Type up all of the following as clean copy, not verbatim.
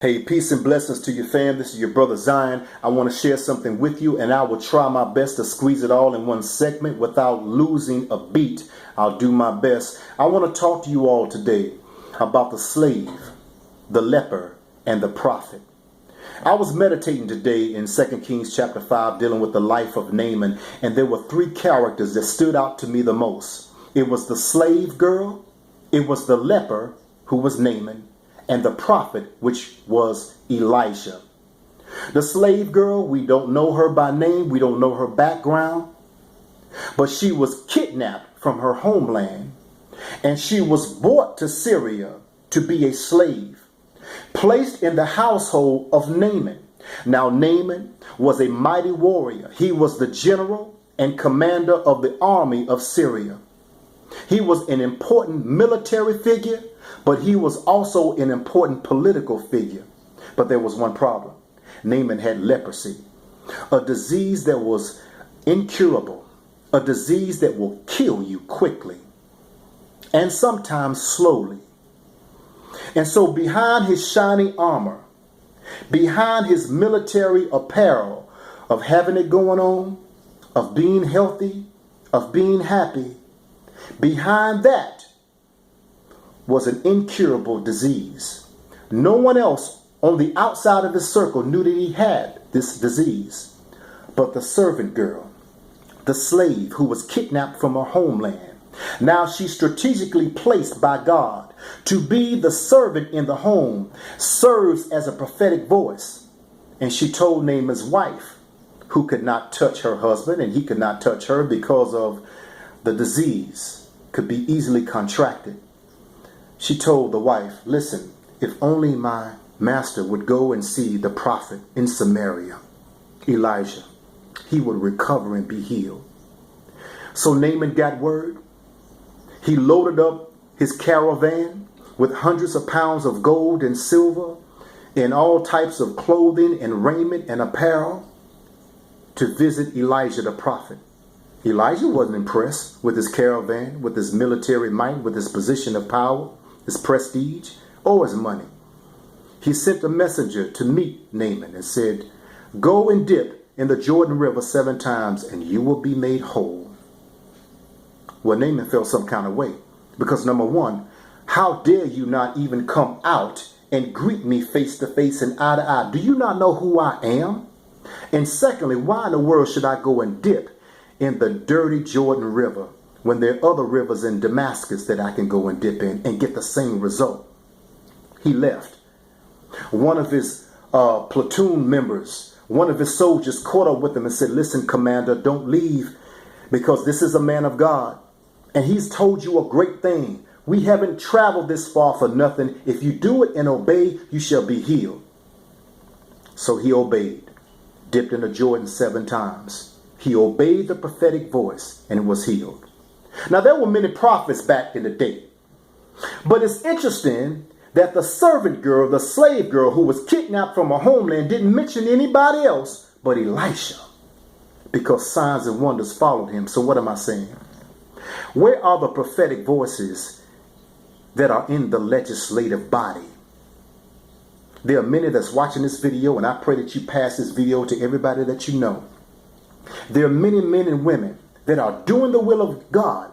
Hey, peace and blessings to your fam. This is your brother Zion. I want to share something with you, and I will try my best to squeeze it all in one segment without losing a beat. I'll do my best. I want to talk to you all today about the slave, the leper, and the prophet. I was meditating today in 2 Kings chapter 5, dealing with the life of Naaman, and there were three characters that stood out to me the most. It was the slave girl, it was the leper, who was Naaman, and the prophet, which was Elijah. The slave girl, we don't know her by name, we don't know her background, but she was kidnapped from her homeland, and she was brought to Syria to be a slave, placed in the household of Naaman. Now, Naaman was a mighty warrior. He was the general and commander of the army of Syria. He was an important military figure, but he was also an important political figure. But there was one problem. Naaman had leprosy, a disease that was incurable, a disease that will kill you quickly and sometimes slowly. And so behind his shiny armor, behind his military apparel of having it going on, of being healthy, of being happy, behind that was an incurable disease. No one else on the outside of his circle knew that he had this disease, but the servant girl, the slave who was kidnapped from her homeland. Now she's strategically placed by God to be the servant in the home, serves as a prophetic voice. And she told Naaman's wife, who could not touch her husband and he could not touch her because of the disease, could be easily contracted. She told the wife, listen, if only my master would go and see the prophet in Samaria, Elijah, he would recover and be healed. So Naaman got word. He loaded up his caravan with hundreds of pounds of gold and silver and all types of clothing and raiment and apparel to visit Elijah the prophet. Elijah wasn't impressed with his caravan, with his military might, with his position of power, his prestige, or his money. He sent a messenger to meet Naaman and said, go and dip in the Jordan River 7 times and you will be made whole. Well, Naaman felt some kind of way because, number one, how dare you not even come out and greet me face to face and eye to eye? Do you not know who I am? And secondly, why in the world should I go and dip in the dirty Jordan River when there are other rivers in Damascus that I can go and dip in and get the same result? He left. One of his platoon members, one of his soldiers caught up with him and said, listen, commander, don't leave because this is a man of God. And he's told you a great thing. We haven't traveled this far for nothing. If you do it and obey, you shall be healed. So he obeyed, dipped in the Jordan 7 times. He obeyed the prophetic voice and was healed. Now, there were many prophets back in the day. But it's interesting that the servant girl, the slave girl who was kidnapped from her homeland, didn't mention anybody else but Elisha, because signs and wonders followed him. So what am I saying? Where are the prophetic voices that are in the legislative body? There are many that's watching this video, and I pray that you pass this video to everybody that you know. There are many men and women that are doing the will of God,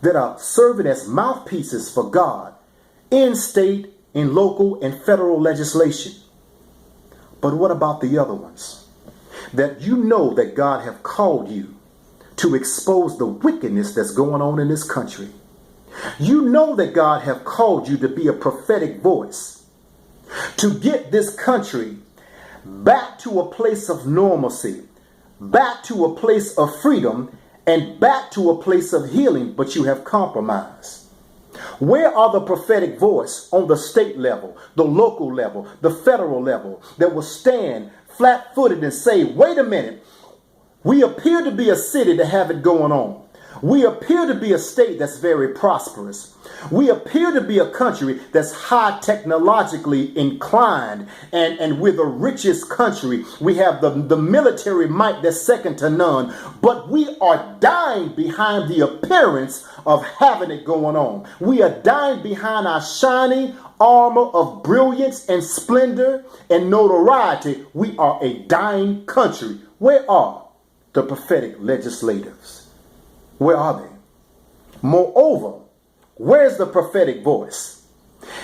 that are serving as mouthpieces for God in state, in local, and federal legislation. But what about the other ones? That you know that God have called you to expose the wickedness that's going on in this country. You know that God have called you to be a prophetic voice, to get this country back to a place of normalcy, back to a place of freedom, and back to a place of healing, but you have compromised. Where are the prophetic voice on the state level, the local level, the federal level that will stand flat-footed and say, wait a minute, we appear to be a city to have it going on. We appear to be a state that's very prosperous. We appear to be a country that's high technologically inclined, and we're the richest country. We have the military might that's second to none, but we are dying behind the appearance of having it going on. We are dying behind our shiny armor of brilliance and splendor and notoriety. We are a dying country. Where are the prophetic legislators? Where are they? Moreover, where's the prophetic voice?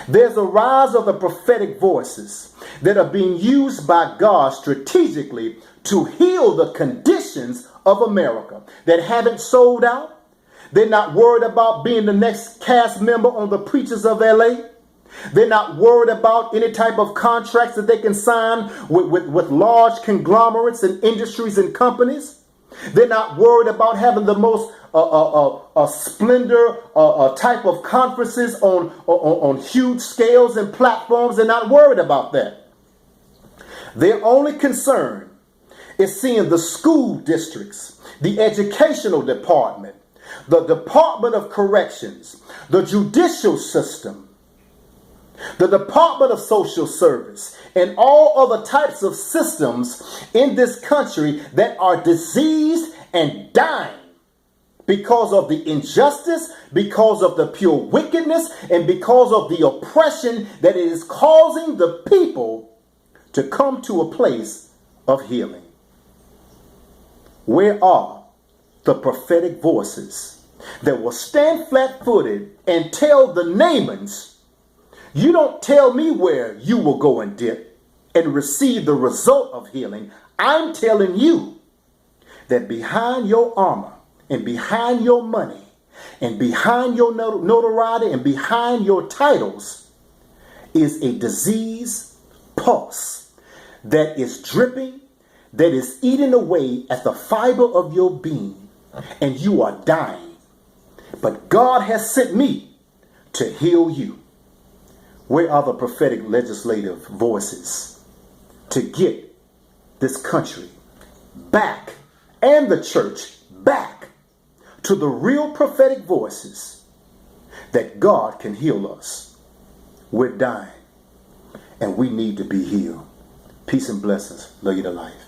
There's a rise of the prophetic voices that are being used by God strategically to heal the conditions of America that haven't sold out. They're not worried about being the next cast member on the Preachers of LA. They're not worried about any type of contracts that they can sign with large conglomerates and industries and companies. They're not worried about having the most splendor type of conferences on huge scales and platforms. They're not worried about that. Their only concern is seeing the school districts, the educational department, the Department of Corrections, the judicial system, the Department of Social Service, and all other types of systems in this country that are diseased and dying because of the injustice, because of the pure wickedness, and because of the oppression that it is causing the people to come to a place of healing. Where are the prophetic voices that will stand flat-footed and tell the Naamans, you don't tell me where you will go and dip and receive the result of healing. I'm telling you that behind your armor and behind your money and behind your notoriety and behind your titles is a disease pulse that is dripping, that is eating away at the fiber of your being, and you are dying. But God has sent me to heal you. Where are the prophetic legislative voices to get this country back and the church back to the real prophetic voices that God can heal us? We're dying and we need to be healed. Peace and blessings. Love you to life.